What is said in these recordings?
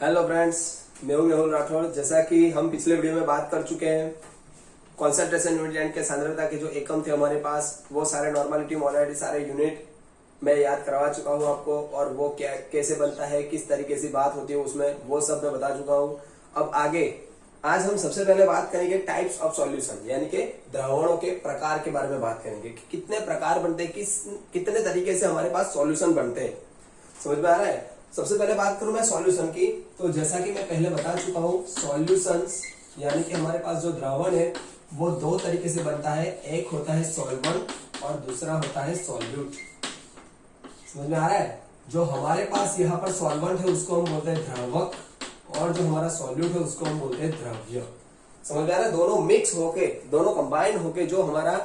Hello friends, मैं हूं मेहुल राठौर। जैसा कि हम पिछले वीडियो में बात कर चुके हैं, कॉन्सेंट्रेशन यूनिट यानी कि सांद्रता के जो एकम थे हमारे पास, वो सारे नॉर्मलिटी मोलैरिटी सारे यूनिट मैं याद करवा चुका हूं आपको, और वो क्या कैसे बनता है, किस तरीके से बात होती है उसमें, वो सब मैं बता चुका हूं। अब आगे आज हम सबसे पहले बात करेंगे टाइप्स ऑफ सॉल्यूशन, यानी कि द्रवणों के प्रकार के बारे में बात करेंगे कि कितने प्रकार बनते हैं, कितने तरीके से हमारे पास सॉल्यूशन बनते हैं। समझ में आ रहा है? सबसे पहले बात करूं मैं सॉल्यूशन की, तो जैसा कि मैं पहले बता चुका हूं, सॉल्यूशंस यानी कि हमारे पास जो द्रावण है वो दो तरीके से बनता है। एक होता है सॉल्वेंट और दूसरा होता है सॉल्यूट। समझ में आ रहा है? जो हमारे पास यहाँ पर सॉल्वेंट है उसको हम बोलते हैं द्रावक, और जो हमारा सॉल्यूट है उसको हम बोलते हैं द्रव्य। समझ में आ रहा है? दोनों मिक्स होके, दोनों कंबाइन होके जो हमारा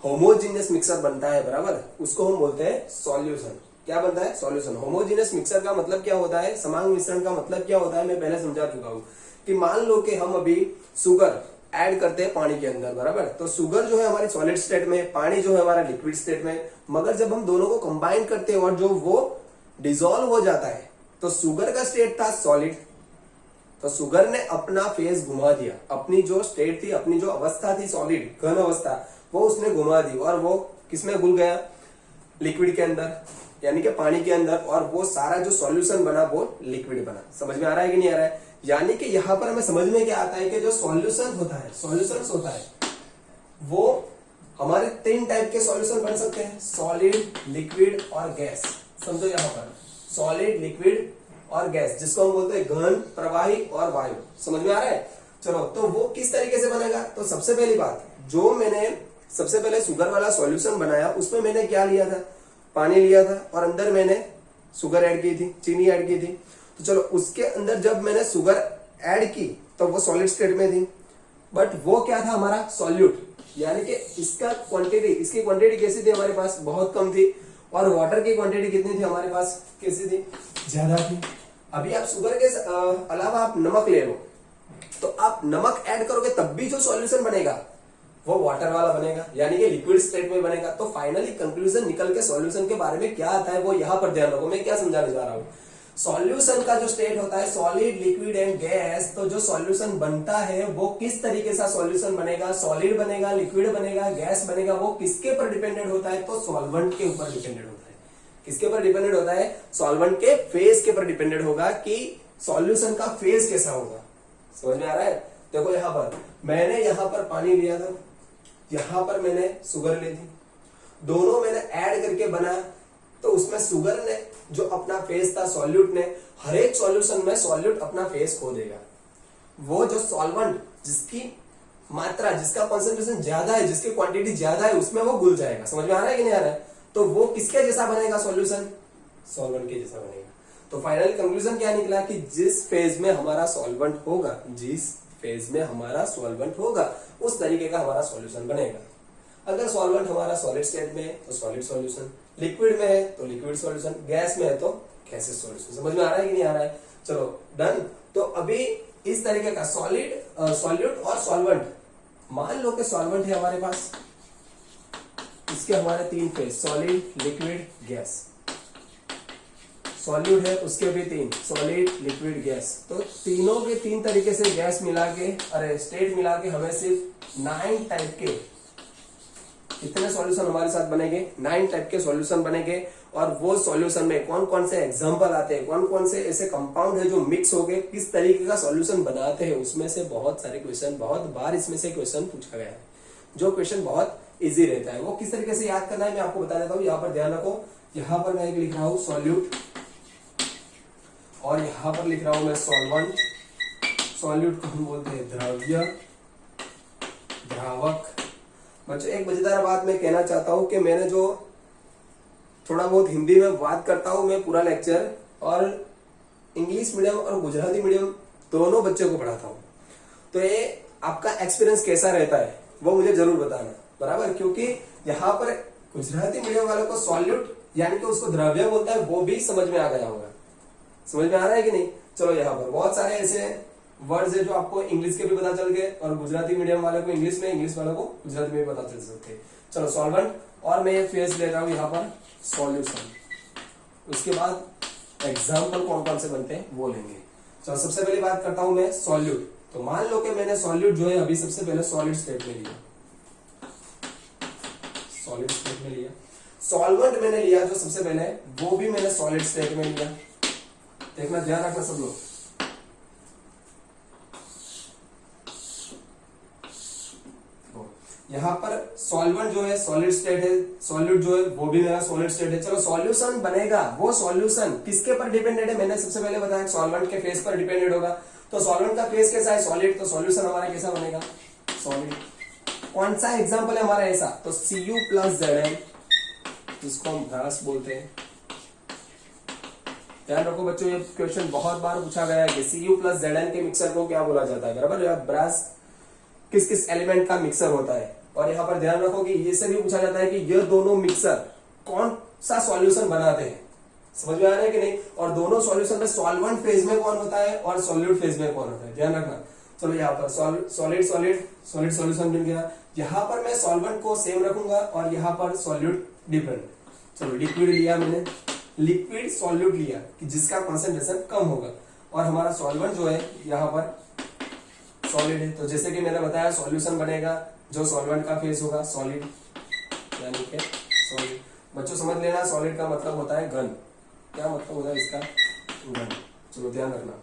होमोजीनियस मिक्सर बनता है, बराबर, उसको हम बोलते हैं सॉल्यूशन। क्या बनता है? सॉल्यूशन। होमोजीनियस मिक्सर का मतलब क्या होता है, समान मिश्रण का मतलब क्या होता है, मैं पहले समझा चुका हूं कि मान लो कि हम अभी शुगर ऐड करते हैं पानी के अंदर, बराबर, तो शुगर जो है हमारी सॉलिड स्टेट में, पानी जो है हमारा लिक्विड स्टेट में, मगर जब हम दोनों को कंबाइन करते हैं और जो वो डिसॉल्व हो जाता है, तो शुगर का स्टेट था सॉलिड, तो शुगर ने अपना फेज घुमा दिया, अपनी जो स्टेट थी, अपनी जो अवस्था थी सॉलिड घन अवस्था, वो उसने घुमा दी, और वो किसमें घुल गया? लिक्विड के अंदर, यानी कि पानी के अंदर, और वो सारा जो सॉल्यूशन बना वो लिक्विड बना। समझ में आ रहा है कि नहीं आ रहा है? यानी कि यहाँ पर हमें समझ में क्या आता है कि जो सॉल्यूशन होता है, सॉल्यूशंस होता है, वो हमारे तीन टाइप के सॉल्यूशन बन सकते हैं, सॉलिड, लिक्विड और गैस। समझो यहाँ पर सॉलिड, लिक्विड और गैस, जिसको हम बोलते हैं घन, प्रवाही और वायु। समझ में आ रहा है? चलो, तो वो किस तरीके से बनेगा? तो सबसे पहली बात, जो मैंने सबसे पहले शुगर वाला सॉल्यूशन बनाया, उसमें मैंने क्या लिया था? पानी लिया था, और अंदर मैंने शुगर ऐड की थी, चीनी ऐड की थी। तो चलो, उसके अंदर जब मैंने शुगर ऐड की तो वो सॉलिड स्टेट में थी, बट वो क्या था? हमारा सॉल्यूट, यानी कि इसका क्वांटिटी, इसकी क्वांटिटी कैसी थी हमारे पास? बहुत कम थी। और वाटर की क्वांटिटी कितनी थी हमारे पास? कैसी थी? ज्यादा थी। अभी आप शुगर के अलावा आप नमक ले लो, तो आप नमक ऐड करोगे तब भी जो सॉल्यूशन बनेगा वो वाटर वाला बनेगा, यानी कि लिक्विड स्टेट में बनेगा। तो फाइनली कंक्लूजन निकल के सॉल्यूशन के बारे में क्या आता है वो यहाँ पर ध्यान रखो। मैं क्या समझाने जा रहा हूँ, सॉल्यूशन का जो स्टेट होता है सॉलिड, लिक्विड एंड गैस, तो जो सॉल्यूशन बनता है वो किस तरीके से सॉल्यूशन बनेगा, सॉलिड बनेगा, लिक्विड बनेगा, गैस बनेगा, वो किसके पर डिपेंडेंट होता है? तो सॉल्वेंट के ऊपर डिपेंडेंट होता है। किसके पर डिपेंडेंट होता है? सॉल्वेंट के फेज के पर डिपेंडेंट होगा कि सॉल्यूशन का फेज कैसा होगा। समझ में आ रहा है? देखो, यहाँ पर मैंने यहाँ पर पानी लिया था, यहां पर मैंने शुगर ली थी, दोनों मैंने ऐड करके बनाया, तो उसमें शुगर ने जो अपना फेज था, सॉल्यूट ने, हर एक सॉल्यूशन में सॉल्यूट अपना फेज खो देगा। वो जो सॉल्वेंट जिसकी मात्रा, जिसका कॉन्सेंट्रेशन ज्यादा है, जिसकी क्वांटिटी ज्यादा है, उसमें वो घुल जाएगा। समझ में आ रहा है कि नहीं आ रहा है? तो वो किसके जैसा बनेगा? सॉल्यूशन सॉल्वेंट के जैसा बनेगा। तो फाइनल कंक्लूजन क्या निकला कि जिस फेज में हमारा सॉल्वेंट होगा, जिस फेज में हमारा सॉल्वेंट होगा, उस तरीके का हमारा सॉल्यूशन बनेगा। अगर सॉल्वेंट हमारा सॉलिड स्टेट में है तो सॉलिड सॉल्यूशन, लिक्विड में है तो लिक्विड सॉल्यूशन, गैस में है तो गैसियस सॉल्यूशन। समझ में आ रहा है कि नहीं आ रहा है? चलो, डन। तो अभी इस तरीके का सॉलिड, सॉल्यूट और सॉल्वेंट, मान लो कि सॉल्वेंट है हमारे पास, इसके हमारे तीन phase, solid, liquid, gas. Solute है, उसके भी तीन, सॉलिड, लिक्विड, गैस। तो तीनों के तीन तरीके से गैस मिला के, अरे स्टेट मिला के हमें सिर्फ 9 टाइप के, कितने सॉल्यूशन हमारे साथ बनेंगे? 9 टाइप के सॉल्यूशन बनेंगे। और वो सॉल्यूशन में कौन कौन से एग्जांपल आते हैं, कौन कौन से ऐसे कंपाउंड है जो मिक्स हो गए, किस तरीके का सॉल्यूशन बनाते हैं, उसमें से बहुत सारे क्वेश्चन, बहुत बार इसमें से क्वेश्चन पूछा गया है। जो क्वेश्चन बहुत इजी रहता है, वो किस तरीके से याद करना है मैं आपको बता देता हूँ। यहाँ पर ध्यान रखो, यहाँ पर मैं एक लिख रहा हूँ सॉल्यूट, और यहां पर लिख रहा हूं मैं सॉल्वेंट। सॉल्यूट को हम बोलते हैं द्रव्य, द्रावक। बच्चों, एक मजेदार बात मैं कहना चाहता हूं कि मैंने जो थोड़ा बहुत हिंदी में बात करता हूं मैं पूरा लेक्चर, और इंग्लिश मीडियम और गुजराती मीडियम दोनों बच्चों को पढ़ाता हूं, तो ये आपका एक्सपीरियंस कैसा रहता है वो मुझे जरूर बताना, बराबर। क्योंकि यहाँ पर गुजराती मीडियम वालों को सॉल्यूट यानी कि उसको द्रव्य बोलता है, वो भी समझ में आ गया होगा। समझ में आ रहा है कि नहीं? चलो, यहाँ पर बहुत सारे ऐसे वर्ड्स है जो आपको इंग्लिश के भी पता चल गए, और गुजराती मीडियम वाले को इंग्लिश में, इंग्लिश वालों को गुजराती में भी पता चल सकते हैं। चलो, सॉल्वेंट, और मैं ये फेज ले रहा हूं यहाँ पर सॉल्यूशन। उसके बाद एग्जाम्पल कौन कौन से बनते हैं वो लेंगे। चलो सबसे पहले बात करता हूं मैं सॉल्यूट। तो मान लो कि मैंने सॉल्यूट जो है अभी सबसे पहले सॉलिड स्टेट में लिया, सॉलिड स्टेट में लिया। सॉल्वेंट मैंने लिया जो सबसे पहले, वो भी मैंने सॉलिड स्टेट में लिया। देखना, ध्यान रखना सब लोग। यहां पर सॉल्वेंट जो है सॉलिड स्टेट है, सॉल्यूट जो है वो भी मेरा सॉलिड स्टेट है। चलो सॉल्यूशन बनेगा, वो सॉल्यूशन किसके पर डिपेंडेंट है? मैंने सबसे पहले बताया सॉल्वेंट के फेस पर डिपेंडेंट होगा। तो सॉल्वेंट का फेस कैसा है? सॉलिड। तो सॉल्यूशन हमारा कैसा बनेगा? सॉलिड। कौन सा एग्जाम्पल है हमारा ऐसा? तो Cu प्लस Zn, जिसको हम ब्रास बोलते हैं। ध्यान रखो बच्चों, ये क्वेश्चन बहुत बार पूछा गया है कि Cu प्लस Zn के मिक्सर को क्या बोला जाता है, बराबर? या ब्रास किस किस एलिमेंट का मिक्सर होता है। और यहाँ पर ध्यान रखो कि ये से भी पूछा जाता है कि ये दोनों मिक्सर कौन सा सॉल्यूशन बनाते हैं। समझ में आ रहा है कि नहीं? और दोनों सॉल्यूशन में सॉल्वेंट फेज में कौन होता है और सॉल्यूट फेज में कौन होता है, ध्यान रखना। चलो यहाँ पर सॉलिड सॉलिड सॉलिड सॉल्यूशन मिल गया। यहाँ पर मैं सॉल्वेंट को सेम रखूंगा और यहाँ पर सॉल्यूट डिफरेंट। चलो लिक्विड लिया मैंने, लिक्विड सॉल्यूट लिया कि जिसका कॉन्सेंट्रेशन कम होगा, और हमारा सॉल्वेंट जो है यहाँ पर सॉलिड है। तो जैसे कि मैंने बताया सॉल्यूशन बनेगा जो सॉल्वेंट का फेस होगा सॉलिड, यानी कि सॉलिड। बच्चों समझ लेना, सॉलिड का मतलब होता है घन। क्या मतलब होता है इसका? घन। चलो ध्यान रखना।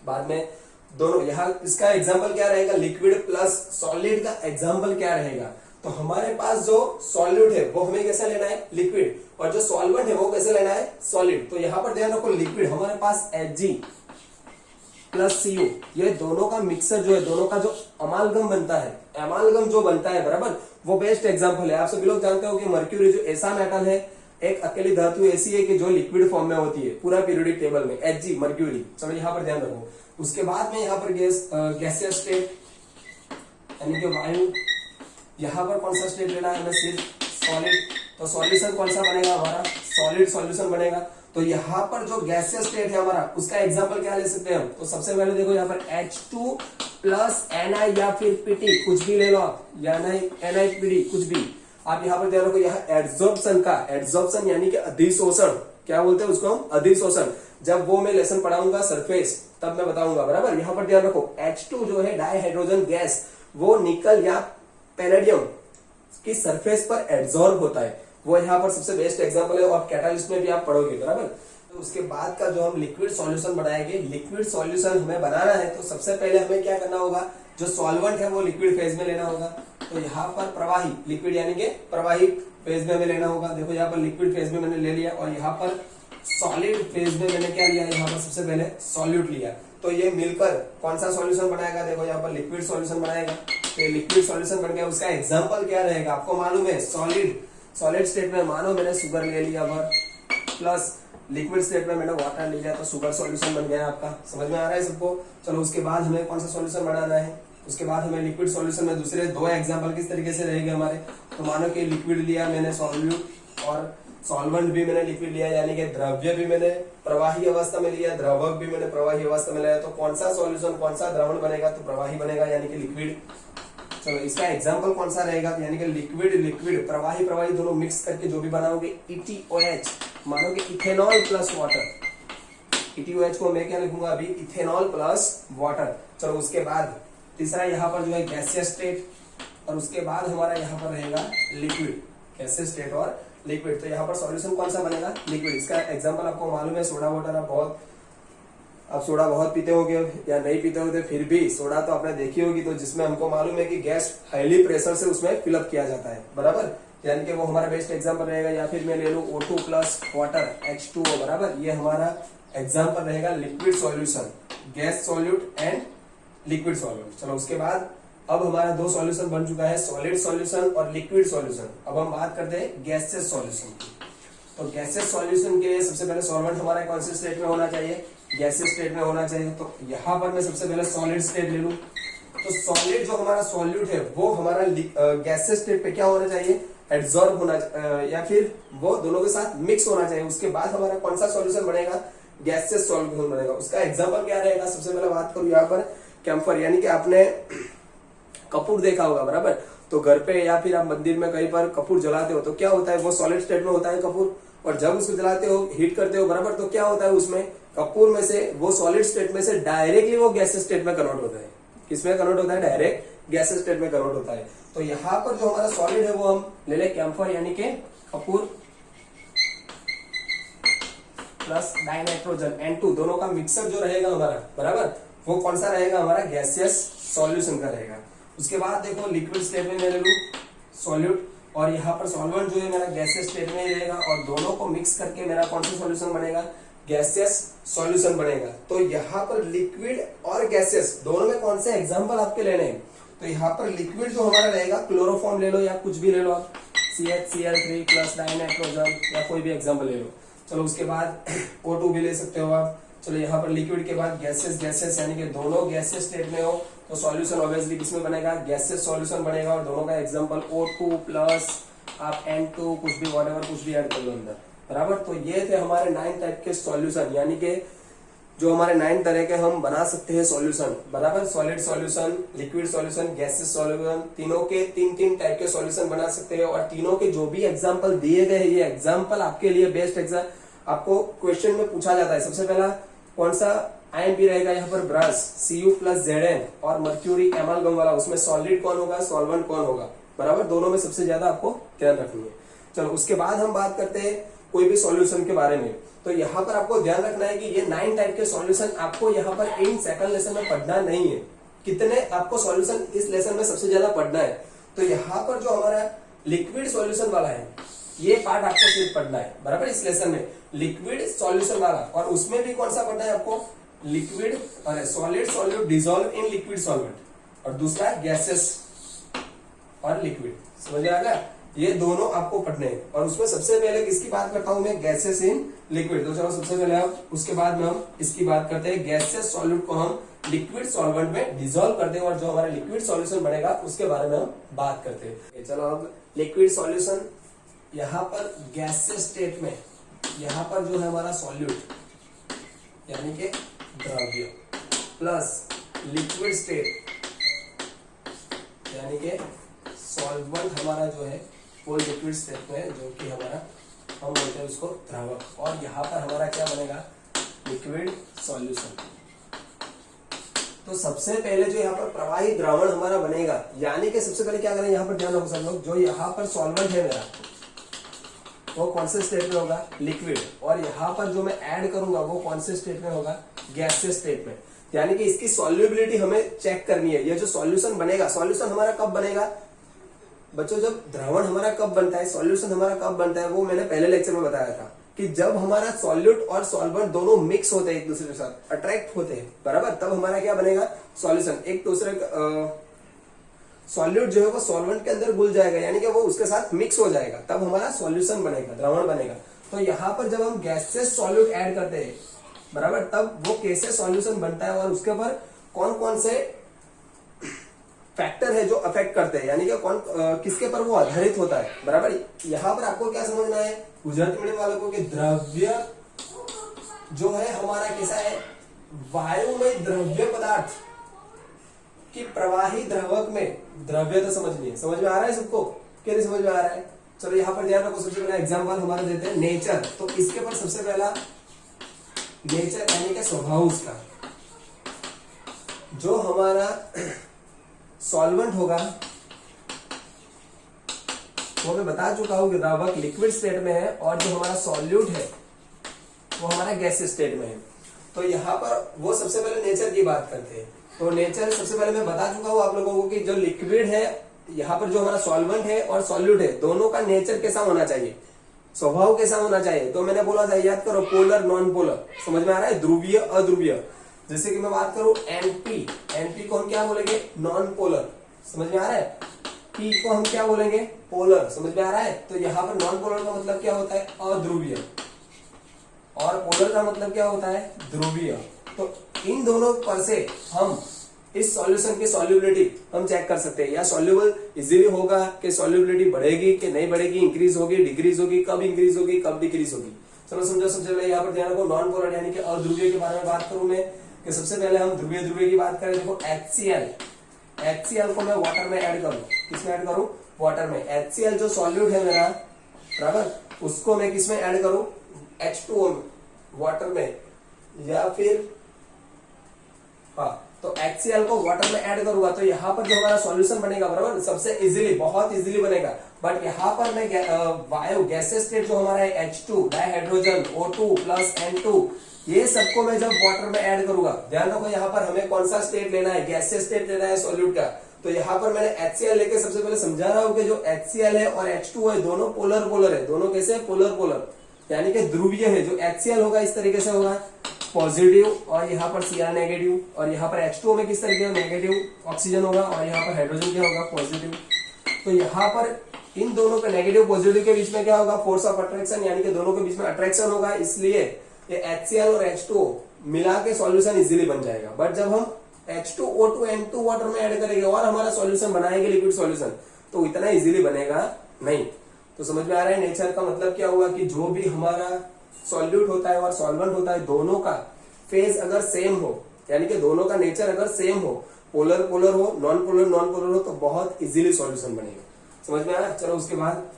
बाद में दोनों यहाँ इसका एग्जाम्पल क्या रहेगा? लिक्विड प्लस सॉलिड का एग्जाम्पल क्या रहेगा? तो हमारे पास जो सॉल्यूट है वो हमें कैसे लेना है? लिक्विड। और जो सॉल्वेंट है वो कैसे लेना है? सॉलिड। तो यहाँ पर ध्यान रखो, लिक्विड हमारे पास Hg प्लस Cu, ये दोनों का मिक्सर जो है, दोनों का जो अमालगम बनता है, अमालगम जो बनता है, बराबर, वो बेस्ट एग्जांपल है। आप सभी लोग जानते हो कि मर्क्यूरी जो ऐसा मेटल है, एक अकेली धातु ऐसी है कि जो लिक्विड फॉर्म में होती है पूरा पीरियोडिक टेबल में, Hg मर्क्यूरी। चलो यहाँ पर ध्यान रखो। उसके बाद में यहाँ पर गैसियस स्टेट यानी कि वायु। यहाँ पर कौन सा स्टेट लेना है हमें? सिर्फ सॉलिड। तो सॉल्यूशन कौन सा बनेगा हमारा? सॉलिड सॉल्यूशन बनेगा। तो यहाँ पर जो गैसियस स्टेट है हमारा, उसका एग्जांपल क्या ले सकते हैं हम? तो सबसे पहले देखो यहाँ पर H2 प्लस Ni या फिर Pt, कुछ भी ले लो आप, या NiPd, कुछ भी आप यहाँ पर ध्यान रखो। यहाँ एड्सॉर्प्शन का, एड्सॉर्प्शन यानी कि अधिशोषण, क्या बोलते हैं उसको हम? अधिशोषण। जब वो मैं लेसन पढ़ाऊंगा सरफेस, तब मैं बताऊंगा, बराबर। यहाँ पर ध्यान रखो, H2 जो है डाइहाइड्रोजन गैस, वो निकल या पैलेडियम की सरफेस पर एड्सॉर्ब होता है। वो यहाँ पर सबसे बेस्ट एग्जांपल है, और कैटालिस्ट में भी आप पढ़ोगे, बराबर। तो उसके बाद का जो हम लिक्विड सॉल्यूशन बनाएंगे, लिक्विड सॉल्यूशन हमें बनाना है तो सबसे पहले हमें क्या करना होगा? जो सॉल्वेंट है वो लिक्विड फेज में लेना होगा। तो यहाँ पर प्रवाही, लिक्विड यानी कि प्रवाही फेज में हमें लेना होगा। देखो यहाँ पर लिक्विड फेज में मैंने ले लिया, और यहाँ पर सॉलिड फेज में मैंने क्या लिया? यहाँ पर सबसे पहले सॉल्यूट लिया। तो ये मिलकर कौन सा सॉल्यूशन बनाएगा? देखो यहाँ पर लिक्विड सॉल्यूशन बनाएगा। तो लिक्विड सॉल्यूशन बन गया। उसका एग्जांपल क्या रहेगा? आपको मालूम है, सॉलिड स्टेट में मानो मैंने शुगर ले लिया भर, प्लस लिक्विड स्टेट में मैंने वाटर ले लिया, तो शुगर सॉल्यूशन बन गया आपका। समझ में आ रहा है सबको? चलो उसके बाद हमें कौन सा सॉल्यूशन बनाना है? उसके बाद हमें लिक्विड सॉल्यूशन में दूसरे दो एग्जांपल किस तरीके से रहेंगे हमारे? तो मानो कि लिक्विड लिया मैंने सॉल्यूट, और सॉल्वेंट भी मैंने लिक्विड लिया, यानी कि द्रव्य भी मैंने प्रवाही अवस्था में लिया, द्रवक भी मैंने प्रवाही अवस्था में लिया। तो कौन सा सॉल्यूशन, कौन सा द्रवण बनेगा? तो प्रवाही बनेगा, यानी कि लिक्विड। चलो इसका एग्जांपल कौन सा रहेगा? यानी कि लिक्विड लिक्विड, प्रवाही प्रवाही दोनों मिक्स करके जो भी बनाओगे, ETOH, मानो कि इथेनॉल प्लस वाटर। ETOH को मैं क्या लिखूंगा अभी? Ethanol plus water. चलो उसके बाद तीसरा यहाँ पर जो है गैसियस स्टेट, और उसके बाद हमारा यहाँ पर रहेगा लिक्विड, गैसियस स्टेट और लिक्विड। तो यहाँ पर सॉल्यूशन कौन सा बनेगा? लिक्विड। इसका एग्जांपल आपको मालूम है, सोडा वाटर। आप सोडा बहुत पीते होगे या नहीं पीते होगे, फिर भी सोडा तो आपने देखी होगी, तो जिसमें हमको मालूम है कि गैस हाईली प्रेशर से उसमें फिलअप किया जाता है, बराबर, यानी कि वो हमारा बेस्ट एग्जांपल रहेगा। या फिर मैं ले लूं O2 प्लस वाटर H2O, बराबर, ये हमारा एग्जांपल रहेगा liquid solution, gas solute and liquid solute. चलो उसके बाद अब हमारा दो सॉल्यूशन बन चुका है, सॉलिड सॉल्यूशन और लिक्विड सॉल्यूशन। अब हम बात करते हैं गैसियस सॉल्यूशन की। तो गैसियस सॉल्यूशन के लिए सबसे पहले सॉल्वेंट हमारा कौन से स्टेट में होना चाहिए? गैसियस स्टेट में होना चाहिए। तो यहाँ पर मैं सबसे पहले सॉलिड स्टेट ले लूं। तो सॉलिड जो हमारा सॉल्यूट है वो हमारा गैसियस स्टेट पे क्या होना चाहिए? एड्सॉर्ब होना, या फिर वो दोनों के साथ मिक्स होना चाहिए। उसके बाद हमारा कौन सा सॉल्यूशन बनेगा? गैसियस सॉल्यूशन बनेगा। उसका एग्जांपल क्या रहेगा? सबसे पहले बात करूं यहाँ पर कैम्फर, यानी कि आपने कपूर देखा होगा, बराबर। तो घर पे या फिर आप मंदिर में कहीं पर कपूर जलाते हो तो क्या होता है? वो सॉलिड स्टेट में होता है कपूर, और जब उसको जलाते हो, हीट करते हो, बराबर, तो क्या होता है? उसमें कपूर में से वो सॉलिड स्टेट में से डायरेक्टली वो गैसेस स्टेट में कन्वर्ट होता है। किसमें कन्वर्ट होता है? डायरेक्ट गैसेस स्टेट में कन्वर्ट होता है। तो यहाँ पर जो हमारा सॉलिड है वो हम ले ले कैम्फर यानी कि कपूर प्लस डाइनाइट्रोजन N2 दोनों का मिक्सर जो रहेगा हमारा, बराबर, वो कौन सा रहेगा? हमारा गैसियस सॉल्यूशन का रहेगा। उसके बाद देखो लिक्विड स्टेट में मैं ले लूं सॉल्यूट, और यहाँ पर सॉल्वेंट जो है मेरा गैसियस स्टेट में ही रहेगा, और दोनों को मिक्स करके मेरा कौन सा सॉल्यूशन बनेगा? गैसियस सॉल्यूशन बनेगा। तो यहाँ पर लिक्विड और गैसियस दोनों में कौन से एग्जाम्पल आपके लेने हैं? तो यहाँ पर लिक्विड जो हमारा रहेगा क्लोरोफॉर्म ले लो या कुछ भी ले लो आप, CH Cl3 प्लस डाइनाइट्रोजन या कोई भी एग्जाम्पल ले लो। चलो उसके बाद O2 भी ले सकते हो आप। चलो यहाँ पर लिक्विड के बाद गैसेस यानी कि दोनों गैसेस स्टेट में हो तो सॉल्यूशन ऑब्वियसली किसमें बनेगा? गैसेस सॉल्यूशन बनेगा, और दोनों का एग्जांपल O2 प्लस आप N2 कुछ भी व्हाटएवर कुछ भी ऐड कर लो अंदर, बराबर। तो ये थे हमारे 9 टाइप के सॉल्यूशन, यानी कि जो हमारे 9 तरह के हम बना सकते हैं सॉल्यूशन, बराबर। Solid solution, liquid solution, gases solution, तीनों के 3 टाइप के सॉल्यूशन बना सकते हैं। और तीनों के जो भी एग्जाम्पल दिए गए हैं, ये एग्जाम्पल आपके लिए बेस्ट एग्जाम आपको क्वेश्चन में पूछा जाता है। सबसे पहला कौन सा IMP रहेगा? यहाँ पर ब्रश Cu प्लस Zn और मर्क्यूरी एमालगम वाला, उसमें सॉलिड कौन होगा, सॉल्वेंट कौन होगा, बराबर। दोनों में सबसे ज्यादा आपको ध्यान रखनी है। चलो उसके बाद हम बात करते हैं कोई भी सॉल्यूशन के बारे में। तो यहाँ पर आपको ध्यान रखना है कि ये 9 टाइप के सॉल्यूशन आपको यहाँ पर इन सेकंड लेसन में पढ़ना नहीं है। कितने आपको सॉल्यूशन इस लेसन में सबसे ज्यादा पढ़ना है? तो यहाँ पर जो हमारा लिक्विड सॉल्यूशन वाला है, ये पार्ट आपको सिर्फ पढ़ना है, बराबर, इस लेसन में लिक्विड सॉल्यूशन वाला। और उसमें भी कौन सा पढ़ना है आपको? लिक्विड, अरे solid solute dissolve in liquid solvent, और दूसरा गैसेस और लिक्विड। समझ में आ गया? ये दोनों आपको पढ़ने हैं। और उसमें सबसे पहले किसकी बात करता हूं मैं? Gases in liquid. तो चलो सबसे पहले आप, उसके बाद में हम इसकी बात करते हैं। गैसेस सॉल्यूट को हम लिक्विड सॉल्वेंट में डिसॉल्व करते हैं, और जो हमारा लिक्विड सॉल्यूशन बनेगा उसके बारे में हम बात करते हैं। चलो अब लिक्विड सॉल्यूशन, यहाँ पर गैसेस स्टेट में यहाँ पर जो है हमारा सॉल्यूट यानी कि द्रव्य, प्लस लिक्विड स्टेट यानी कि सॉल्वेंट हमारा जो है वो लिक्विड स्टेट में, जो कि हमारा हम बोलते हैं उसको द्रावक, और यहाँ पर हमारा क्या बनेगा? Liquid solution. तो सबसे पहले जो यहाँ पर प्रवाही द्रावण हमारा बनेगा, यानी कि सबसे पहले क्या करें, यहाँ पर ध्यान रखो सब लोग, जो यहाँ पर सॉल्वेंट है मेरा वो कौन से स्टेट में होगा? लिक्विड। और यहाँ पर जो मैं ऐड करूंगा वो कौन से स्टेट में होगा? गैसियस स्टेट में। यानी कि इसकी सॉल्युबिलिटी हमें चेक करनी है। ये जो सॉल्यूशन बनेगा, सॉल्यूशन हमारा कब बनेगा बच्चों? जब द्रावण हमारा कब बनता है, सॉल्यूशन हमारा कब बनता है, वो मैंने पहले लेक्चर में बताया था कि जब हमारा सॉल्यूट और सॉल्वेंट दोनों मिक्स होते हैं, एक दूसरे के साथ अट्रैक्ट होते हैं, बराबर, तब हमारा क्या बनेगा? सॉल्यूशन। एक दूसरे सॉल्यूट जो है वो सॉल्वेंट के अंदर घुल जाएगा, यानी कि वो उसके साथ मिक्स हो जाएगा, तब हमारा सॉल्यूशन बनेगा, द्रावण बनेगा। तो यहाँ पर जब हम गैसेस सॉल्यूट ऐड करते हैं, बराबर, तब वो कैसे सॉल्यूशन बनता है और उसके ऊपर कौन कौन से फैक्टर है जो अफेक्ट करते हैं, यानी कि कौन किसके पर वो आधारित होता है, बराबर। यहाँ पर आपको क्या समझना है गुजराती मीडियम वालों को, कि द्रव्य जो है हमारा कैसा है? वायुमय द्रव्य पदार्थ कि प्रवाही द्रावक में द्रव्य। तो समझ में आ रहा है सबको? क्या नहीं समझ में आ रहा है? चलो यहाँ पर ध्यान रखो। सबसे पहला एग्जांपल हमारा देते हैं नेचर। तो इसके पर सबसे पहला नेचर यानी कि स्वभाव उसका, जो हमारा सॉल्वेंट होगा वो मैं बता चुका हूं कि द्रावक लिक्विड स्टेट में है, और जो हमारा सॉल्यूट है वो हमारा गैस स्टेट में है। तो यहाँ पर वो सबसे पहले नेचर की बात करते हैं। तो नेचर सबसे पहले मैं बता चुका हूं आप लोगों को कि जो लिक्विड है, यहाँ पर जो हमारा सॉल्वेंट है और सॉल्यूट है, दोनों का नेचर कैसा होना चाहिए, स्वभाव कैसा होना चाहिए। तो मैंने बोला था, याद करो, पोलर नॉन पोलर। समझ में आ रहा है? ध्रुवीय अध्रुवीय। जैसे कि मैं बात करूं एनपी को हम क्या बोलेंगे? Non polar. समझ में आ रहा है? पी को हम क्या बोलेंगे? पोलर। समझ में आ रहा है? तो यहाँ पर नॉन पोलर का मतलब क्या होता है? अध्रुवीय, और पोलर का मतलब क्या होता है? ध्रुवीय। तो इन दोनों पर से हम इस सॉल्यूशन की सॉल्युबिलिटी हम चेक कर सकते हैं, या सॉल्युबल इजीली होगा कि सॉल्युबिलिटी बढ़ेगी कि नहीं बढ़ेगी, इंक्रीज होगी, डिक्रीज होगी, कब इंक्रीज होगी, कब डिक्रीज होगी। चलो समझो। सबसे पहले यहाँ पर ध्यान रखो, नॉन पोलर यानी कि अध्रुवीय के बारे में बात करूं मैं, कि सबसे पहले हम ध्रुवीय की बात करें। देखो HCl को मैं वाटर में ऐड करूं। किसमें ऐड करूं? वाटर में। HCl जो सॉल्यूट है मेरा, बराबर, उसको मैं किसमें ऐड करूं? H2O में, वाटर में, या फिर हाँ, तो HCl को वाटर में ऐड करूंगा तो यहाँ पर जो हमारा सॉल्यूशन बनेगा, बराबर, सबसे इजीली, बहुत इजीली बनेगा। बट यहाँ पर मैं वायु गैसेस स्टेट जो हमारा है H2 dihydrogen O2 plus N2, ये सबको मैं जब वाटर में ऐड करूंगा, ध्यान रखो यहाँ पर हमें कौन सा स्टेट लेना है, गैसेस स्टेट लेना है सॉल्यूट का। तो यहाँ पर मैंने HCl लेके सबसे पहले समझा रहा हूँ कि जो HCl है और H2 है दोनों पोलर पोलर है, दोनों कैसे पोलर पोलर यानी कि ध्रुवीय है। जो HCl होगा इस तरीके से होगा पॉजिटिव और यहाँ पर Cr नेगेटिव, और यहाँ पर H2O में किस तरीके से नेगेटिव ऑक्सीजन होगा और यहाँ पर हाइड्रोजन क्या होगा पॉजिटिव। तो यहाँ पर इन दोनों के नेगेटिव पॉजिटिव के बीच में क्या होगा फोर्स ऑफ अट्रैक्शन, यानी कि दोनों के बीच में अट्रैक्शन होगा, इसलिए ये HCl और H2O मिला के सॉल्यूशन इजीली बन जाएगा। बट जब हम H2O2 N2 वाटर में ऐड करेंगे और हमारा सॉल्यूशन बनाएंगे लिक्विड सॉल्यूशन, तो इतना इजीली बनेगा नहीं। तो समझ में आ रहा है नेचर का मतलब क्या हुआ कि जो भी हमारा सॉल्यूट होता है और सॉल्वेंट होता है, दोनों का फेज अगर सेम हो, यानी कि दोनों का नेचर अगर सेम हो, पोलर पोलर हो, नॉन पोलर हो, तो बहुत इजीली सॉल्यूशन बनेगा। समझ में आया। चलो उसके बाद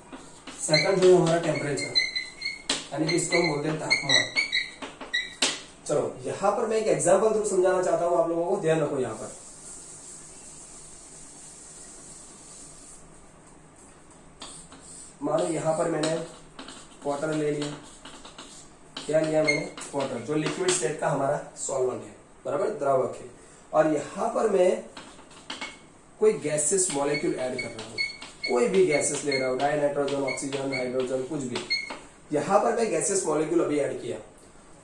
सेकंड जो है हमारा टेम्परेचर, यानी कि इसको हम बोलते हैं तापमान। चलो यहां पर मैं एक एग्जांपल थ्रू समझाना चाहता हूं आप लोगों को, ध्यान रखो। यहां पर मानो यहां पर मैंने वाटर ले लिया, क्या लिया मैंने वाटर, जो लिक्विड स्टेट का हमारा सॉल्वेंट है, बराबर, द्रावक है। और यहां पर मैं कोई गैसेस मॉलिक्यूल ऐड कर रहा हूं, कोई भी गैसेस ले रहा हूं, डाई नाइट्रोजन, ऑक्सीजन, हाइड्रोजन, कुछ भी। यहां पर मैं गैसेस मॉलिक्यूल अभी ऐड किया,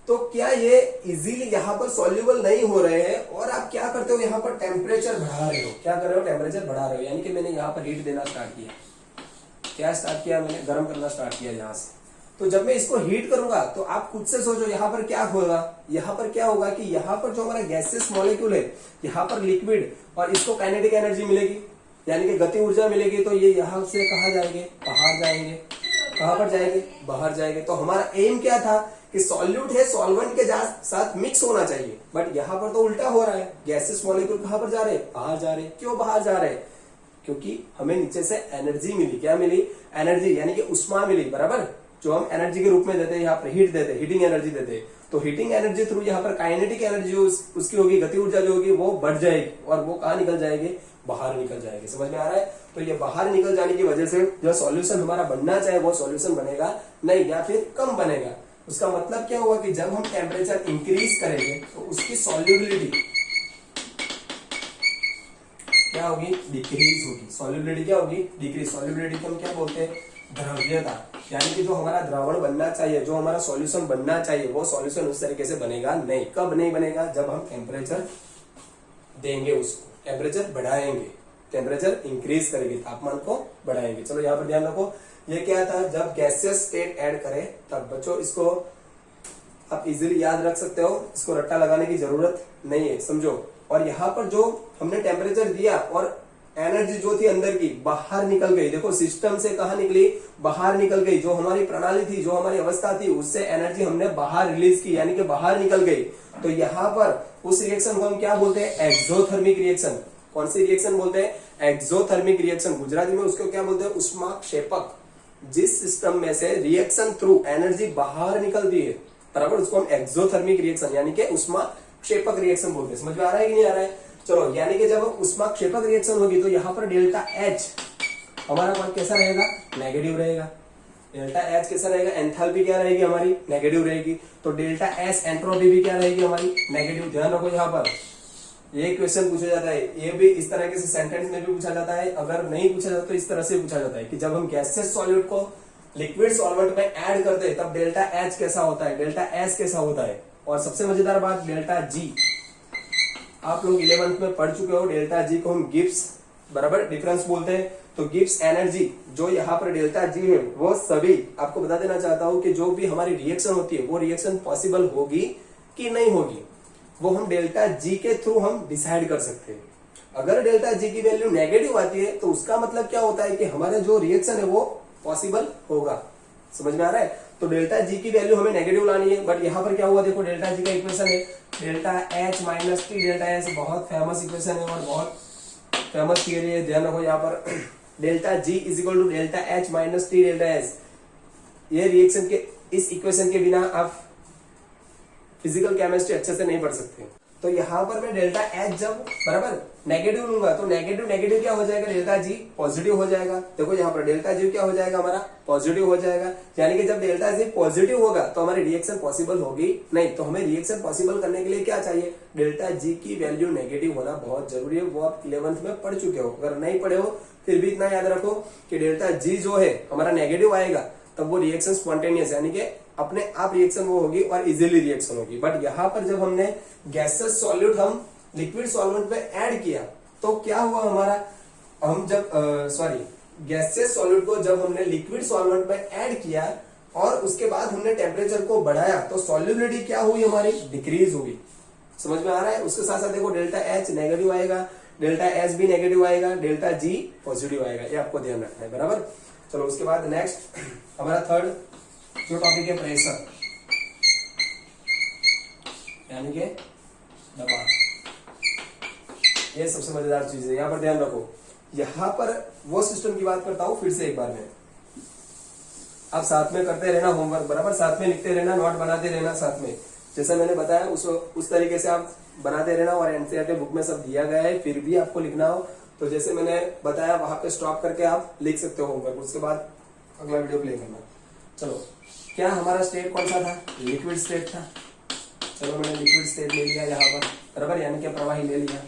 तो क्या ये इजीली यहाँ पर सॉल्युबल नहीं हो रहे हैं, और आप क्या करते हो यहाँ पर टेम्परेचर बढ़ा रहे हो। क्या कर रहे हो, टेम्परेचर बढ़ा रहे हो, यानी कि मैंने यहाँ पर हीट देना स्टार्ट किया। क्या स्टार्ट किया मैंने, गर्म करना स्टार्ट किया यहाँ से। तो जब मैं इसको हीट करूंगा तो आप खुद से सोचो यहाँ पर क्या होगा, यहाँ पर क्या होगा कि यहाँ पर जो हमारा गैसेस मॉलिक्यूल है, यहाँ पर लिक्विड, और इसको काइनेटिक एनर्जी मिलेगी, यानी कि गति ऊर्जा मिलेगी। तो ये यहाँ से कहाँ जाएंगे, बाहर जाएंगे। कहां पर जाएंगे, बाहर जाएंगे। तो हमारा एम क्या था कि सॉल्यूट है, सॉल्वेंट के साथ मिक्स होना चाहिए, बट यहाँ पर तो उल्टा हो रहा है। गैसेस मॉलिक्यूल कहां पर जा रहे हैं, बाहर जा रहे हैं। क्यों बाहर जा रहे हैं, क्योंकि हमें नीचे से एनर्जी मिली। क्या मिली, एनर्जी, यानी कि उष्मा मिली, बराबर, जो हम एनर्जी के रूप में देते हैं, यहाँ पर हीट देते हैं, हीटिंग एनर्जी देते हैं। तो हीटिंग एनर्जी थ्रू यहाँ पर काइनेटिक एनर्जी उसकी होगी, गति ऊर्जा जो होगी वो बढ़ जाएगी, और वो कहाँ निकल जाएगी, बाहर निकल जाएगी। समझ में आ रहा है। तो ये बाहर निकल जाने की वजह से जो सॉल्यूशन हमारा बनना चाहे वो सॉल्यूशन बनेगा नहीं, या फिर कम बनेगा। उसका मतलब क्या हुआ कि जब हम टेम्परेचर इंक्रीज करेंगे तो उसकी सॉल्युबिलिटी क्या होगी, डिक्रीज होगी। सॉल्युबिलिटी क्या होगी, डिक्रीज। सॉल्युबिलिटी को हम क्या बोलते हैं, द्रव्यता, यानी कि जो हमारा द्रावण बनना चाहिए, जो हमारा सॉल्यूशन बनना चाहिए, वो सॉल्यूशन उस तरीके से बनेगा नहीं। कब नहीं बनेगा, जब हम टेम्परेचर देंगे, उसको टेम्परेचर बढ़ाएंगे, टेम्परेचर इंक्रीज करेंगे, तापमान को बढ़ाएंगे। चलो यहाँ पर ध्यान रखो, ये क्या था, जब गैसियस स्टेट ऐड करें तब। बच्चों इसको आप इजीली याद रख सकते हो, इसको रट्टा लगाने की जरूरत नहीं है, समझो। और यहाँ पर जो हमने टेम्परेचर दिया और एनर्जी जो थी अंदर की बाहर निकल गई। देखो सिस्टम से कहा निकली, बाहर निकल गई। जो हमारी प्रणाली थी, जो हमारी अवस्था थी, उससे एनर्जी हमने बाहर रिलीज की, यानी कि बाहर निकल गई। तो यहाँ पर उस रिएक्शन को हम क्या बोलते हैं, एक्सोथर्मिक रिएक्शन। कौन सी रिएक्शन बोलते हैं, एक्सोथर्मिक रिएक्शन। गुजराती में उसको क्या बोलते हैं, उष्माक्षेपक। जिस सिस्टम में से रिएक्शन थ्रू एनर्जी बाहर निकलती है, बराबर, उसको हम एक्सोथर्मिक रिएक्शन यानी कि उष्माक्षेपक रिएक्शन बोलते हैं। समझ में आ रहा है कि नहीं आ रहा है। चलो, यानी कि जब उष्माक्षेपक रिएक्शन होगी तो यहाँ पर डेल्टा एच हमारा पॉइंट कैसा रहेगा, नेगेटिव रहेगा। डेल्टा एच कैसा रहेगा, एंथैल्पी क्या रहेगी हमारी, नेगेटिव रहेगी। तो डेल्टा एस एंट्रोपी भी क्या रहेगी हमारी, नेगेटिव। ध्यान रखो, यहाँ पर ये क्वेश्चन पूछा जाता है, ये भी इस तरह के सेंटेंस में भी पूछा जाता है। अगर नहीं पूछा जाता तो इस तरह से पूछा जाता है कि जब हम गैसियस सॉल्यूट को लिक्विड सॉल्वेंट में ऐड करते हैं तब डेल्टा एच कैसा होता है, डेल्टा एस कैसा होता है। और सबसे मजेदार बात, डेल्टा जी, आप लोग 11th में पढ़ चुके हो। डेल्टा जी को हम गिब्स, बराबर, डिफरेंस बोलते हैं। तो गिब्स एनर्जी जो यहाँ पर डेल्टा जी है, वो सभी आपको बता देना चाहता हूं कि जो भी हमारी रिएक्शन होती है वो रिएक्शन पॉसिबल होगी कि नहीं होगी, वो हम डेल्टा जी के थ्रू हम डिसाइड कर सकते हैं। अगर डेल्टा जी की वैल्यू नेगेटिव आती है तो उसका मतलब क्या होता है कि हमारा जो रिएक्शन है वो पॉसिबल होगा। समझ में आ रहा है। तो डेल्टा जी की वैल्यू हमें नेगेटिव लानी है। बट यहाँ पर क्या हुआ, देखो डेल्टा जी का इक्वेशन है delta H minus T delta S. बहुत फेमस इक्वेशन है और बहुत फेमस थियरी है, ध्यान रखो। यहाँ पर delta G is equal to delta H minus T delta S. ये रिएक्शन के इस इक्वेशन के बिना आप फिजिकल केमिस्ट्री अच्छे से नहीं पढ़ सकते। तो यहाँ पर मैं डेल्टा एच जब बराबर नेगेटिव लूंगा तो नेगेटिव नेगेटिव क्या हो जाएगा, डेल्टा जी पॉजिटिव हो जाएगा। देखो यहाँ पर डेल्टा जी क्या हो जाएगा, हमारा पॉजिटिव हो जाएगा। यानी कि जब डेल्टा जी पॉजिटिव होगा तो हमारी रिएक्शन पॉसिबल होगी नहीं। तो हमें रिएक्शन पॉसिबल करने के लिए क्या चाहिए, डेल्टा जी की वैल्यू नेगेटिव होना बहुत जरूरी है। वो आप 11th में पढ़ चुके हो, अगर नहीं पढ़े हो फिर भी इतना याद रखो कि डेल्टा जी जो है हमारा नेगेटिव आएगा तब वो रिएक्शन स्पॉन्टेनियस यानी कि अपने आप रिएक्शन वो होगी और इजीली रिएक्शन होगी। बट यहाँ पर जब हमने गैसेस सॉल्यूट हम लिक्विड सॉल्वेंट में ऐड किया तो क्या हुआ हमारा, हम जब गैसेस सॉल्यूट को जब हमने लिक्विड सॉल्वेंट में ऐड किया और उसके बाद हमने टेम्परेचर को बढ़ाया तो सॉल्युबिलिटी क्या हुई हमारी, डिक्रीज हुई। समझ में आ रहा है। उसके साथ साथ देखो डेल्टा एच नेगेटिव आएगा, डेल्टा एस भी नेगेटिव आएगा, डेल्टा जी पॉजिटिव आएगा, ये आपको ध्यान रखना है बराबर। चलो उसके बाद नेक्स्ट हमारा थर्ड जो टॉपिक है प्रेशर यानी कि दबाव। ये सबसे मजेदार चीज है, यहाँ पर ध्यान रखो। यहाँ पर वो सिस्टम की बात करता हूं फिर से एक बार में, आप साथ में करते रहना होमवर्क बराबर, साथ में लिखते रहना, नोट बनाते रहना साथ में। जैसा मैंने बताया उस तरीके से आप बनाते रहना। और एनसीईआरटी बुक में सब दिया गया है, फिर भी आपको लिखना हो तो जैसे मैंने बताया वहां पे स्टॉप करके आप लिख सकते हो होमवर्क, उसके बाद अगला वीडियो प्ले करना। चलो क्या हमारा स्टेट कौन सा था, लिक्विड स्टेट था। चलो मैंने लिक्विड स्टेट ले लिया यहाँ पर बराबर, यानी कि प्रवाही ले लिया।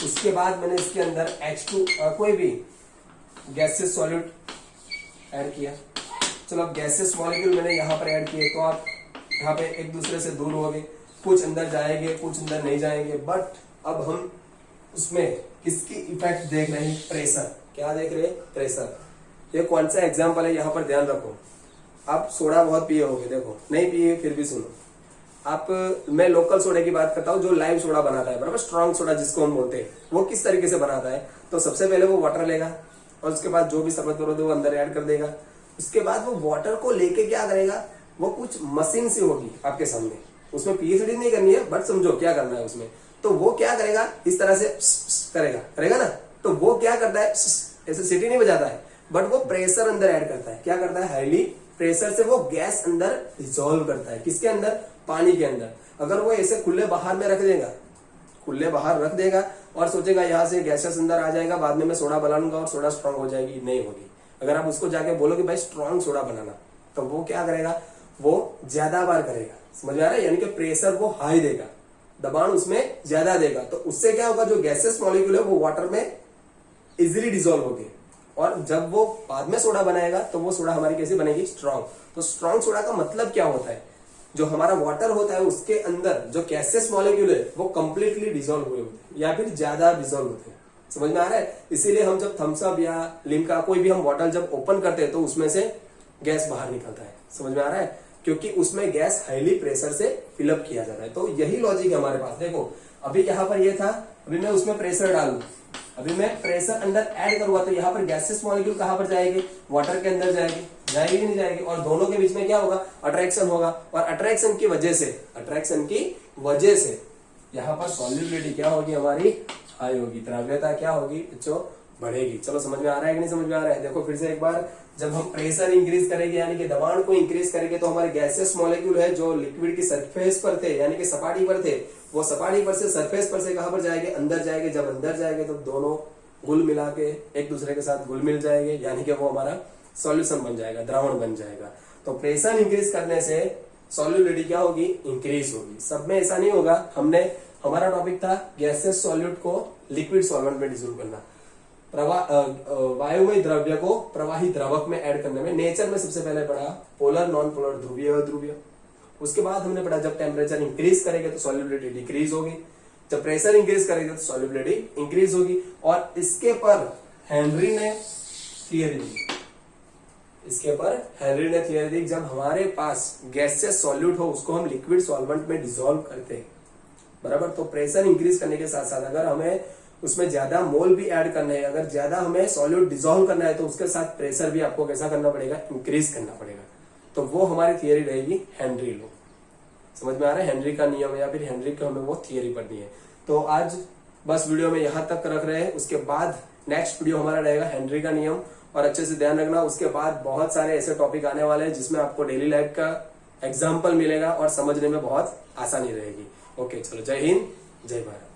उसके बाद मैंने इसके अंदर H2 कोई भी गैसेस सॉल्यूट ऐड किया। चलो अब गैसेस मॉलिक्यूल मैंने यहाँ पर ऐड किए तो आप यहाँ पे एक दूसरे से दूर हो गए, कुछ अंदर जाएंगे कुछ अंदर नहीं जाएंगे। बट अब हम उसमें किसकी इफेक्ट देख रहे हैं, प्रेशर। क्या देख रहे हैं, प्रेशर। ये कौन सा एग्जाम्पल है यहाँ पर ध्यान रखो। आप सोडा बहुत पिए होगे, देखो नहीं पिए फिर भी सुनो। आप मैं लोकल सोडे की बात करता हूँ जो लाइव सोडा बनाता है बराबर, स्ट्रॉन्ग सोडा जिसको हम बोलते हैं, वो किस तरीके से बनाता है। तो सबसे पहले वो वाटर लेगा और उसके बाद जो भी शरबत वरबत वो अंदर ऐड कर देगा। उसके बाद वो वाटर को लेके क्या करेगा, वो कुछ मशीन सी होगी आपके सामने, उसमें पीएचडी नहीं करनी है बट समझो क्या करना है उसमें। तो वो क्या करेगा, इस तरह से करेगा ना। तो वो क्या करता है, ऐसे सीटी नहीं बजाता है बट वो प्रेशर अंदर ऐड करता है। क्या करता है, हाईली प्रेशर से वो गैस अंदर डिसॉल्व करता है। किसके अंदर, पानी के अंदर। अगर वो ऐसे खुले बाहर में रख देगा, खुले बाहर रख देगा और सोचेगा यहाँ से गैसेस अंदर आ जाएगा, बाद में मैं सोडा बना लूंगा और सोडा स्ट्रांग हो जाएगी, नहीं होगी। अगर आप उसको जाके बोलो कि भाई स्ट्रांग सोडा बनाना, तो वो क्या करेगा, वो ज्यादा बार करेगा। समझ में आ रहा है, यानी कि प्रेशर वो हाई देगा, दबाव उसमें ज्यादा देगा। तो उससे क्या होगा, जो गैसेस मॉलिक्यूल है वो वाटर में इजिली डिसॉल्व होगी और जब वो बाद में सोडा बनाएगा तो वो सोडा हमारी कैसी बनेगी, स्ट्रांग। तो स्ट्रांग सोडा का मतलब क्या होता है, जो हमारा वाटर होता है उसके अंदर जो गैसेस मॉलिक्यूल है वो कंप्लीटली डिसॉल्व हुए होते हैं या फिर ज्यादा डिसॉल्व होते हैं। समझ में आ रहा है। इसीलिए हम जब थम्स अप या लिम्का कोई भी हम बॉटल जब ओपन करते हैं तो उसमें से गैस बाहर निकलता है। समझ में आ रहा है, क्योंकि उसमें गैस हाईली प्रेशर से फिलअप किया जाता है। तो यही लॉजिक है हमारे पास। देखो अभी यहाँ पर ये था, अभी मैं उसमें प्रेशर डालू, अभी मैं प्रेशर अंदर ऐड करूंगा तो यहाँ पर गैसेस मॉलिक्यूल कहां पर जाएगी, वाटर के अंदर जाएगी, जाएगी कि नहीं जाएगी। और दोनों के बीच में क्या होगा, अट्रैक्शन होगा। और अट्रैक्शन की वजह से यहाँ पर सॉल्युबिलिटी क्या होगी, हमारी हाई होगी, द्रव्यता क्या होगी बच्चों, बढ़ेगी। चलो समझ में आ रहा है कि नहीं समझ में आ रहा है। देखो फिर से एक बार, जब हम प्रेशर इंक्रीज करेंगे यानी कि दबाव को इंक्रीज करेंगे तो हमारे गैसेस मॉलिक्यूल है जो लिक्विड की सरफेस पर थे यानी कि सपाटी पर थे, वो सपाटी पर से सरफेस पर से कहां पर जाएंगे, अंदर जाएंगे। जब अंदर जाएंगे तो दोनों घुल मिला के एक दूसरे के साथ घुल मिल जाएंगे यानी कि वो हमारा सॉल्यूशन बन जाएगा, द्रावण बन जाएगा। तो प्रेशर इंक्रीज करने से सॉल्युबिलिटी क्या होगी, इंक्रीज होगी। सब में ऐसा नहीं होगा। हमारा टॉपिक था गैसेस सॉल्यूट को लिक्विड सॉल्वेंट में डिसॉल्व करना, वायुमय द्रव्य को प्रवाही द्रवक में ऐड करने में। नेचर में सबसे पहले पढ़ा पोलर, नॉन पोलर, ध्रुवीय और ध्रुवीय। उसके बाद हमने पढ़ा जब टेम्परेचर इंक्रीज करेंगे तो सॉल्युबिलिटी डिक्रीज होगी, जब प्रेशर इंक्रीज करेंगे तो सॉल्युबिलिटी इंक्रीज होगी। और इसके पर हेनरी ने थियरी दी, जब हमारे पास गैसेस सॉल्यूट हो उसको हम लिक्विड सॉल्वेंट में डिसॉल्व करते हैं बराबर। तो प्रेशर इंक्रीज करने के साथ साथ अगर हमें उसमें ज्यादा मोल भी ऐड करना है, अगर ज्यादा हमें सॉल्यूट डिसॉल्व करना है तो उसके साथ प्रेशर भी आपको कैसा करना पड़ेगा, इंक्रीज करना पड़ेगा। तो वो हमारी थियरी रहेगी हेनरी लॉ। समझ में आ रहा है, हेनरी का नियम या फिर हेनरी को हमें वो थियरी पढ़नी है। तो आज बस वीडियो में यहां तक रख रहे हैं। उसके बाद नेक्स्ट वीडियो हमारा रहेगा हेनरी का नियम। और अच्छे से ध्यान रखना, उसके बाद बहुत सारे ऐसे टॉपिक आने वाले हैं जिसमें आपको डेली लाइफ का एग्जाम्पल मिलेगा और समझने में बहुत आसानी रहेगी। ओके, चलो, जय हिंद, जय भारत।